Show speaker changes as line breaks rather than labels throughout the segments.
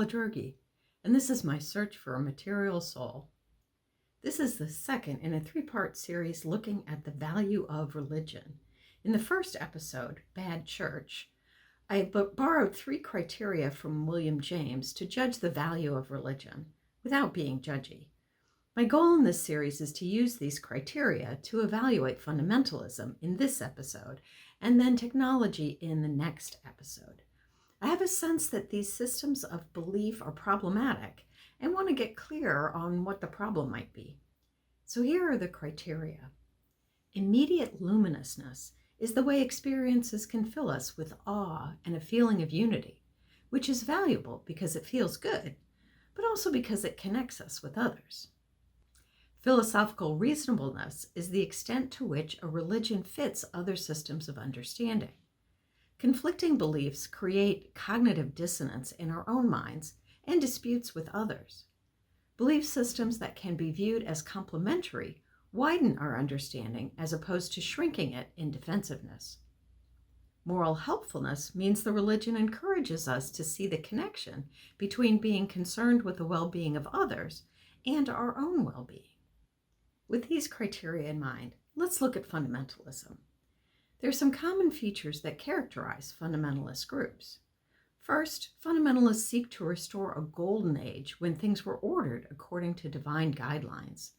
Paula Droege, and this is my search for a material soul. This is the second in a three-part series looking at the value of religion. In the first episode, Bad Church, I borrowed three criteria from William James to judge the value of religion without being judgy. My goal in this series is to use these criteria to evaluate fundamentalism in this episode and then technology in the next episode. I have a sense that these systems of belief are problematic and want to get clear on what the problem might be. So here are the criteria. Immediate luminousness is the way experiences can fill us with awe and a feeling of unity, which is valuable because it feels good, but also because it connects us with others. Philosophical reasonableness is the extent to which a religion fits other systems of understanding. Conflicting beliefs create cognitive dissonance in our own minds and disputes with others. Belief systems that can be viewed as complementary widen our understanding as opposed to shrinking it in defensiveness. Moral helpfulness means the religion encourages us to see the connection between being concerned with the well-being of others and our own well-being. With these criteria in mind, let's look at fundamentalism. There are some common features that characterize fundamentalist groups. First, fundamentalists seek to restore a golden age when things were ordered according to divine guidelines.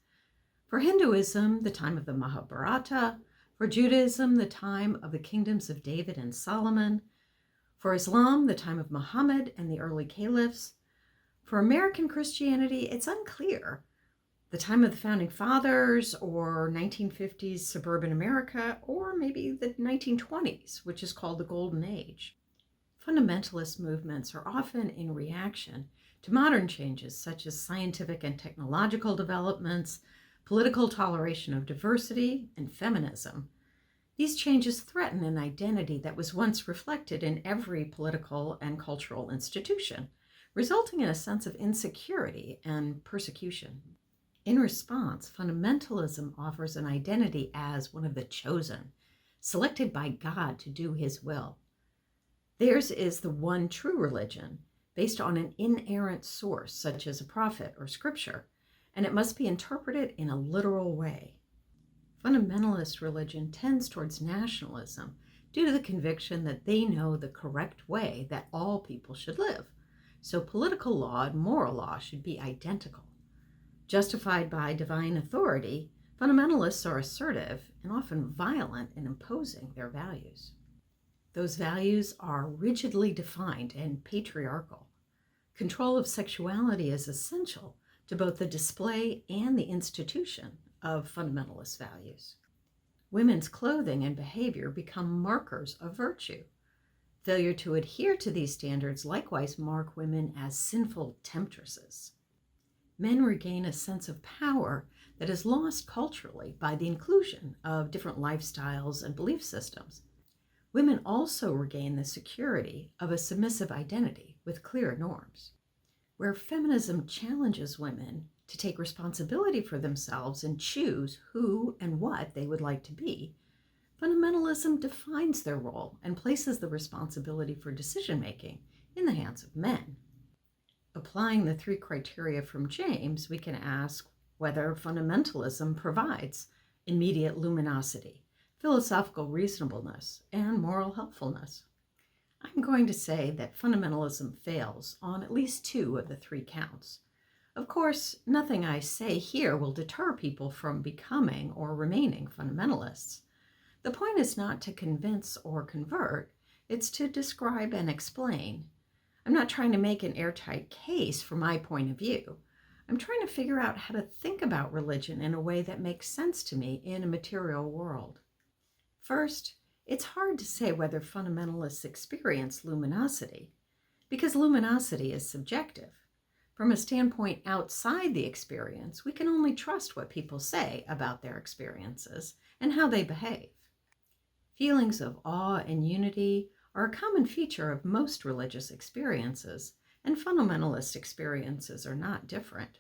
For Hinduism, the time of the Mahabharata. For Judaism, the time of the kingdoms of David and Solomon. For Islam, the time of Muhammad and the early caliphs. For American Christianity, it's unclear. The time of the Founding Fathers, or 1950s suburban America, or maybe the 1920s, which is called the Golden Age. Fundamentalist movements are often in reaction to modern changes such as scientific and technological developments, political toleration of diversity, and feminism. These changes threaten an identity that was once reflected in every political and cultural institution, resulting in a sense of insecurity and persecution. In response, fundamentalism offers an identity as one of the chosen, selected by God to do his will. Theirs is the one true religion, based on an inerrant source, such as a prophet or scripture, and it must be interpreted in a literal way. Fundamentalist religion tends towards nationalism due to the conviction that they know the correct way that all people should live, so political law and moral law should be identical. Justified by divine authority, fundamentalists are assertive and often violent in imposing their values. Those values are rigidly defined and patriarchal. Control of sexuality is essential to both the display and the institution of fundamentalist values. Women's clothing and behavior become markers of virtue. Failure to adhere to these standards likewise mark women as sinful temptresses. Men regain a sense of power that is lost culturally by the inclusion of different lifestyles and belief systems. Women also regain the security of a submissive identity with clear norms. Where feminism challenges women to take responsibility for themselves and choose who and what they would like to be, fundamentalism defines their role and places the responsibility for decision-making in the hands of men. Applying the three criteria from James, we can ask whether fundamentalism provides immediate luminosity, philosophical reasonableness, and moral helpfulness. I'm going to say that fundamentalism fails on at least two of the three counts. Of course, nothing I say here will deter people from becoming or remaining fundamentalists. The point is not to convince or convert, it's to describe and explain. I'm not trying to make an airtight case for my point of view. I'm trying to figure out how to think about religion in a way that makes sense to me in a material world. First, it's hard to say whether fundamentalists experience luminosity, because luminosity is subjective. From a standpoint outside the experience, we can only trust what people say about their experiences and how they behave. Feelings of awe and unity are a common feature of most religious experiences, and fundamentalist experiences are not different.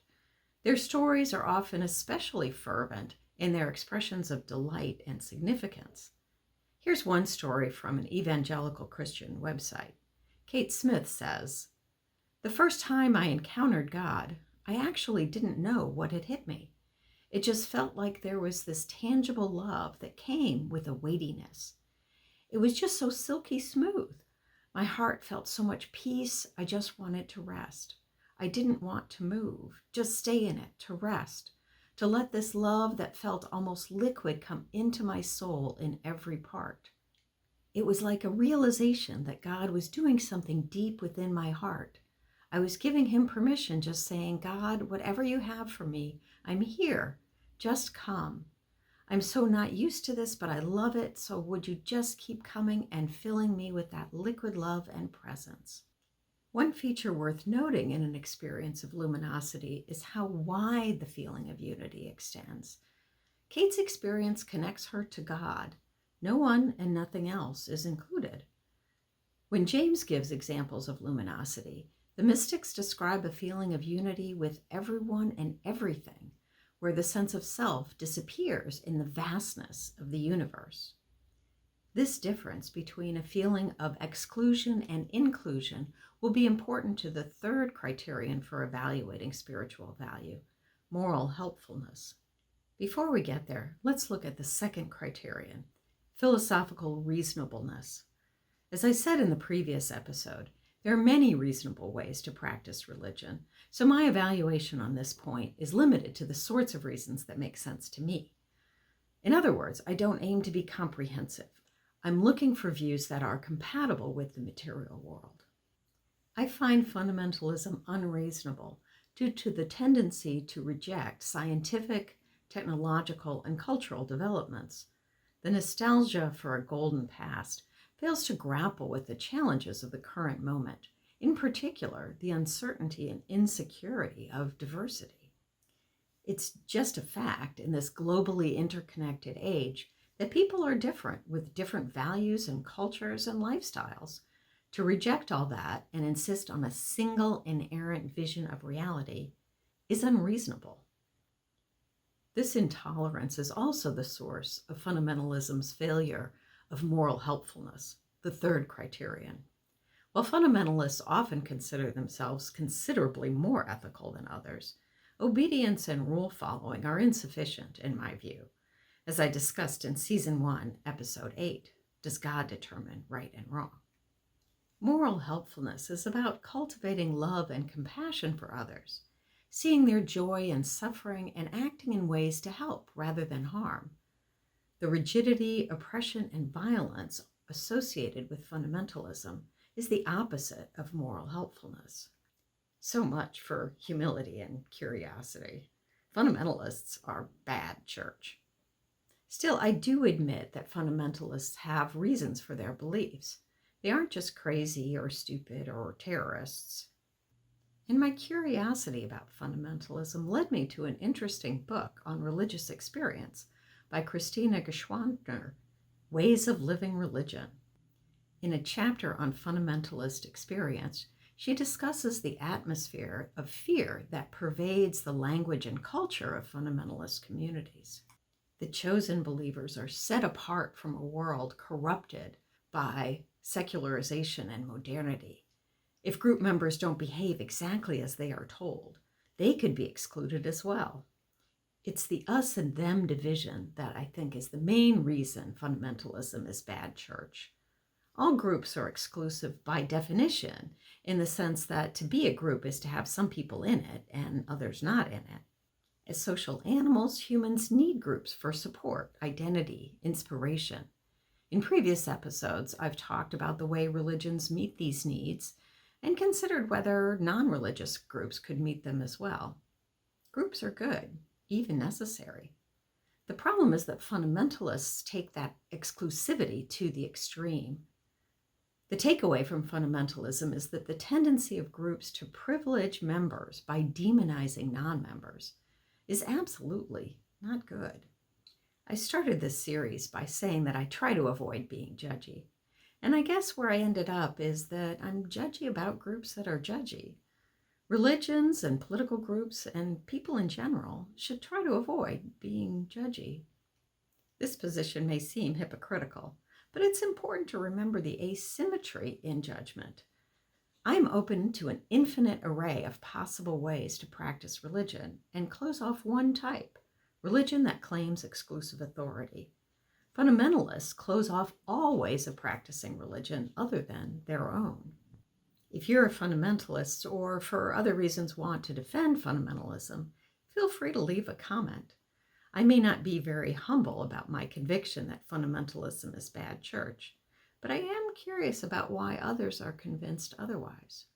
Their stories are often especially fervent in their expressions of delight and significance. Here's one story from an evangelical Christian website. Kate Smith says, The first time I encountered God, I actually didn't know what had hit me. It just felt like there was this tangible love that came with a weightiness. It was just so silky smooth. My heart felt so much peace, I just wanted to rest. I didn't want to move, just stay in it, to rest, to let this love that felt almost liquid come into my soul in every part. It was like a realization that God was doing something deep within my heart. I was giving him permission, just saying, God, whatever you have for me, I'm here. Just come. I'm so not used to this, but I love it. So would you just keep coming and filling me with that liquid love and presence? One feature worth noting in an experience of luminosity is how wide the feeling of unity extends. Kate's experience connects her to God. No one and nothing else is included. When James gives examples of luminosity, the mystics describe a feeling of unity with everyone and everything, where the sense of self disappears in the vastness of the universe. This difference between a feeling of exclusion and inclusion will be important to the third criterion for evaluating spiritual value, moral helpfulness. Before we get there, let's look at the second criterion, philosophical reasonableness. As I said in the previous episode, there are many reasonable ways to practice religion, so my evaluation on this point is limited to the sorts of reasons that make sense to me. In other words, I don't aim to be comprehensive. I'm looking for views that are compatible with the material world. I find fundamentalism unreasonable due to the tendency to reject scientific, technological, and cultural developments. The nostalgia for a golden past fails to grapple with the challenges of the current moment, in particular, the uncertainty and insecurity of diversity. It's just a fact in this globally interconnected age that people are different with different values and cultures and lifestyles. To reject all that and insist on a single inerrant vision of reality is unreasonable. This intolerance is also the source of fundamentalism's failure of moral helpfulness, the third criterion. While fundamentalists often consider themselves considerably more ethical than others, obedience and rule following are insufficient, in my view. As I discussed in Season 1, Episode 8, Does God Determine Right and Wrong? Moral helpfulness is about cultivating love and compassion for others, seeing their joy and suffering and acting in ways to help rather than harm. The rigidity, oppression, and violence associated with fundamentalism is the opposite of moral helpfulness. So much for humility and curiosity. Fundamentalists are bad church. Still, I do admit that fundamentalists have reasons for their beliefs. They aren't just crazy or stupid or terrorists. And my curiosity about fundamentalism led me to an interesting book on religious experience by Christina Geschwantner, Ways of Living Religion. In a chapter on fundamentalist experience, she discusses the atmosphere of fear that pervades the language and culture of fundamentalist communities. The chosen believers are set apart from a world corrupted by secularization and modernity. If group members don't behave exactly as they are told, they could be excluded as well. It's the us and them division that I think is the main reason fundamentalism is bad church. All groups are exclusive by definition, in the sense that to be a group is to have some people in it and others not in it. As social animals, humans need groups for support, identity, inspiration. In previous episodes, I've talked about the way religions meet these needs and considered whether non-religious groups could meet them as well. Groups are good, even necessary. The problem is that fundamentalists take that exclusivity to the extreme. The takeaway from fundamentalism is that the tendency of groups to privilege members by demonizing non-members is absolutely not good. I started this series by saying that I try to avoid being judgy. And I guess where I ended up is that I'm judgy about groups that are judgy. Religions and political groups and people in general should try to avoid being judgy. This position may seem hypocritical, but it's important to remember the asymmetry in judgment. I am open to an infinite array of possible ways to practice religion and close off one type, religion that claims exclusive authority. Fundamentalists close off all ways of practicing religion other than their own. If you're a fundamentalist or for other reasons want to defend fundamentalism, feel free to leave a comment. I may not be very humble about my conviction that fundamentalism is bad church, but I am curious about why others are convinced otherwise.